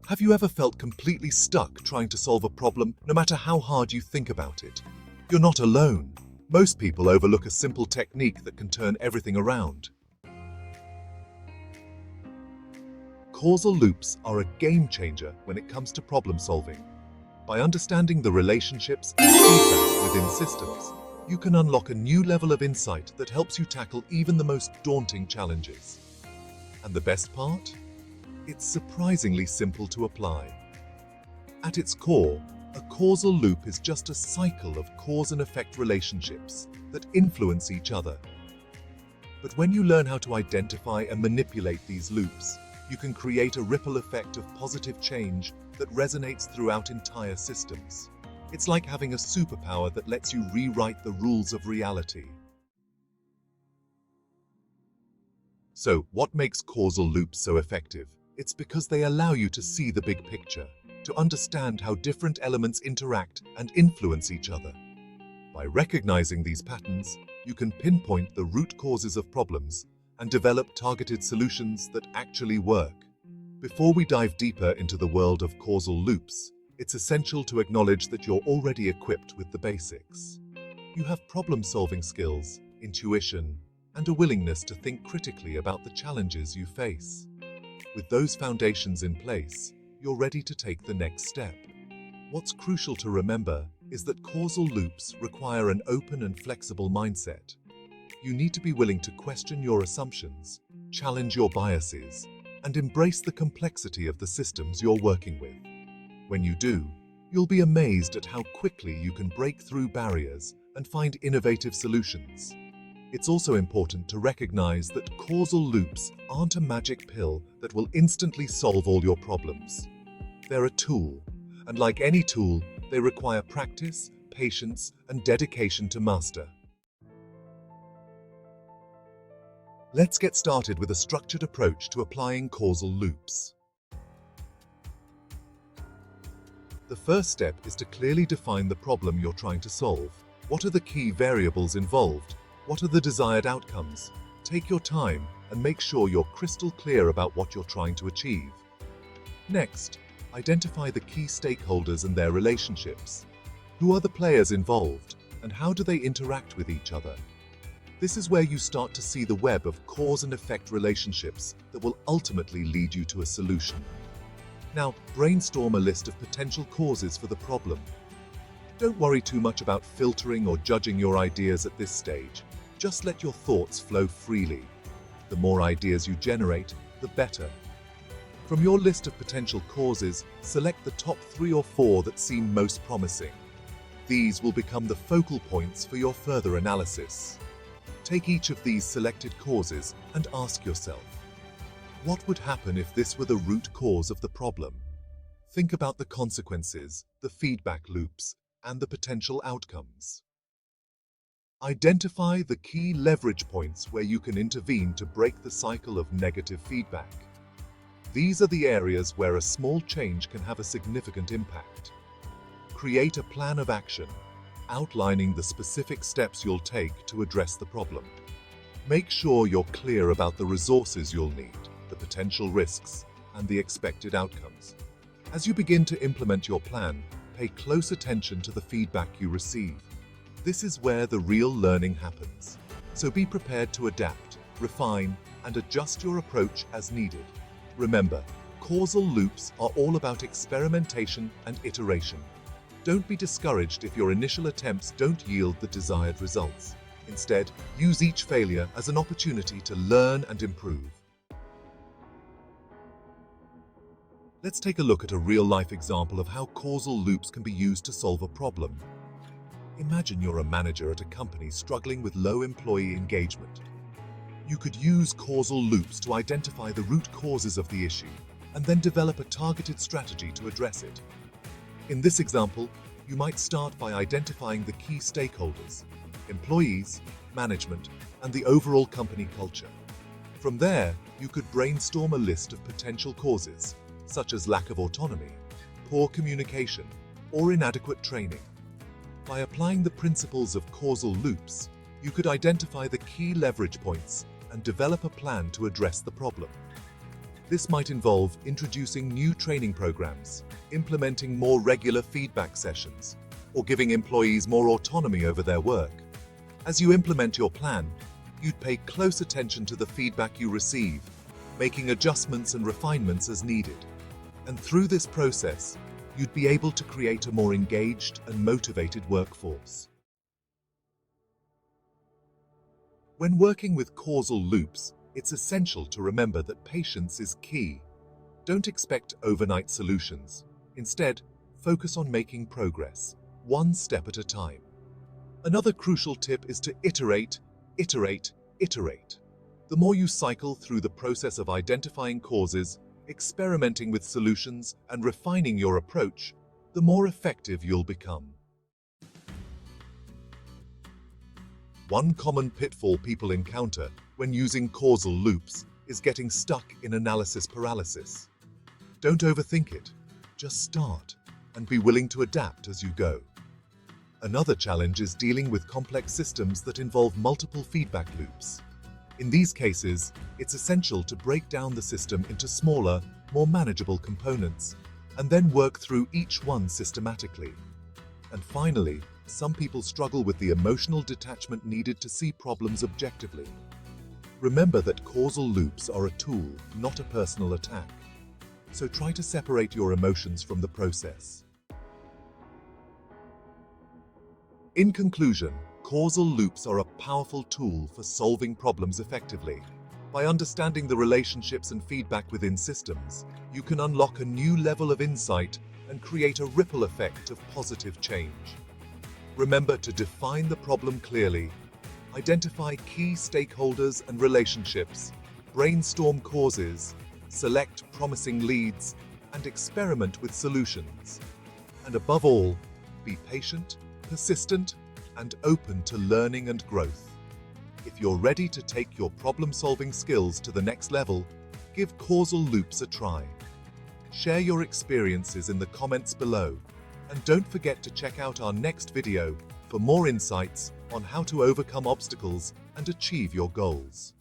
Have you ever felt completely stuck trying to solve a problem, no matter how hard you think about it? You're not alone. Most people overlook a simple technique that can turn everything around. Causal loops are a game changer when it comes to problem solving. By understanding the relationships and feedback within systems, you can unlock a new level of insight that helps you tackle even the most daunting challenges. And the best part? It's surprisingly simple to apply. At its core, a causal loop is just a cycle of cause and effect relationships that influence each other. But when you learn how to identify and manipulate these loops, you can create a ripple effect of positive change that resonates throughout entire systems. It's like having a superpower that lets you rewrite the rules of reality. So, what makes causal loops so effective? It's because they allow you to see the big picture, to understand how different elements interact and influence each other. By recognizing these patterns, you can pinpoint the root causes of problems and develop targeted solutions that actually work. Before we dive deeper into the world of causal loops, it's essential to acknowledge that you're already equipped with the basics. You have problem-solving skills, intuition, and a willingness to think critically about the challenges you face. With those foundations in place, you're ready to take the next step. What's crucial to remember is that causal loops require an open and flexible mindset. You need to be willing to question your assumptions, challenge your biases, and embrace the complexity of the systems you're working with. When you do, you'll be amazed at how quickly you can break through barriers and find innovative solutions. It's also important to recognize that causal loops aren't a magic pill that will instantly solve all your problems. They're a tool, and like any tool, they require practice, patience, and dedication to master. Let's get started with a structured approach to applying causal loops. The first step is to clearly define the problem you're trying to solve. What are the key variables involved? What are the desired outcomes? Take your time and make sure you're crystal clear about what you're trying to achieve. Next, identify the key stakeholders and their relationships. Who are the players involved, and how do they interact with each other? This is where you start to see the web of cause and effect relationships that will ultimately lead you to a solution. Now, brainstorm a list of potential causes for the problem. Don't worry too much about filtering or judging your ideas at this stage. Just let your thoughts flow freely. The more ideas you generate, the better. From your list of potential causes, select the top 3 or 4 that seem most promising. These will become the focal points for your further analysis. Take each of these selected causes and ask yourself, what would happen if this were the root cause of the problem? Think about the consequences, the feedback loops, and the potential outcomes. Identify the key leverage points where you can intervene to break the cycle of negative feedback. These are the areas where a small change can have a significant impact. Create a plan of action, outlining the specific steps you'll take to address the problem. Make sure you're clear about the resources you'll need, the potential risks, and the expected outcomes. As you begin to implement your plan, pay close attention to the feedback you receive. This is where the real learning happens. So be prepared to adapt, refine, and adjust your approach as needed. Remember, causal loops are all about experimentation and iteration. Don't be discouraged if your initial attempts don't yield the desired results. Instead, use each failure as an opportunity to learn and improve. Let's take a look at a real-life example of how causal loops can be used to solve a problem. Imagine you're a manager at a company struggling with low employee engagement. You could use causal loops to identify the root causes of the issue and then develop a targeted strategy to address it. In this example, you might start by identifying the key stakeholders, employees, management, and the overall company culture. From there, you could brainstorm a list of potential causes, such as lack of autonomy, poor communication, or inadequate training. By applying the principles of causal loops, you could identify the key leverage points and develop a plan to address the problem. This might involve introducing new training programs, implementing more regular feedback sessions, or giving employees more autonomy over their work. As you implement your plan, you'd pay close attention to the feedback you receive, making adjustments and refinements as needed. And through this process, you'd be able to create a more engaged and motivated workforce. When working with causal loops, it's essential to remember that patience is key. Don't expect overnight solutions. Instead, focus on making progress, one step at a time. Another crucial tip is to iterate, iterate, iterate. The more you cycle through the process of identifying causes, experimenting with solutions, and refining your approach, the more effective you'll become. One common pitfall people encounter when using causal loops is getting stuck in analysis paralysis. Don't overthink it. Just start and be willing to adapt as you go. Another challenge is dealing with complex systems that involve multiple feedback loops. In these cases, it's essential to break down the system into smaller, more manageable components, and then work through each one systematically. And finally, some people struggle with the emotional detachment needed to see problems objectively. Remember that causal loops are a tool, not a personal attack. So try to separate your emotions from the process. In conclusion, causal loops are a powerful tool for solving problems effectively. By understanding the relationships and feedback within systems, you can unlock a new level of insight and create a ripple effect of positive change. Remember to define the problem clearly, identify key stakeholders and relationships, brainstorm causes, select promising leads, and experiment with solutions. And above all, be patient, persistent, and open to learning and growth. If you're ready to take your problem-solving skills to the next level, give causal loops a try. Share your experiences in the comments below, and don't forget to check out our next video for more insights on how to overcome obstacles and achieve your goals.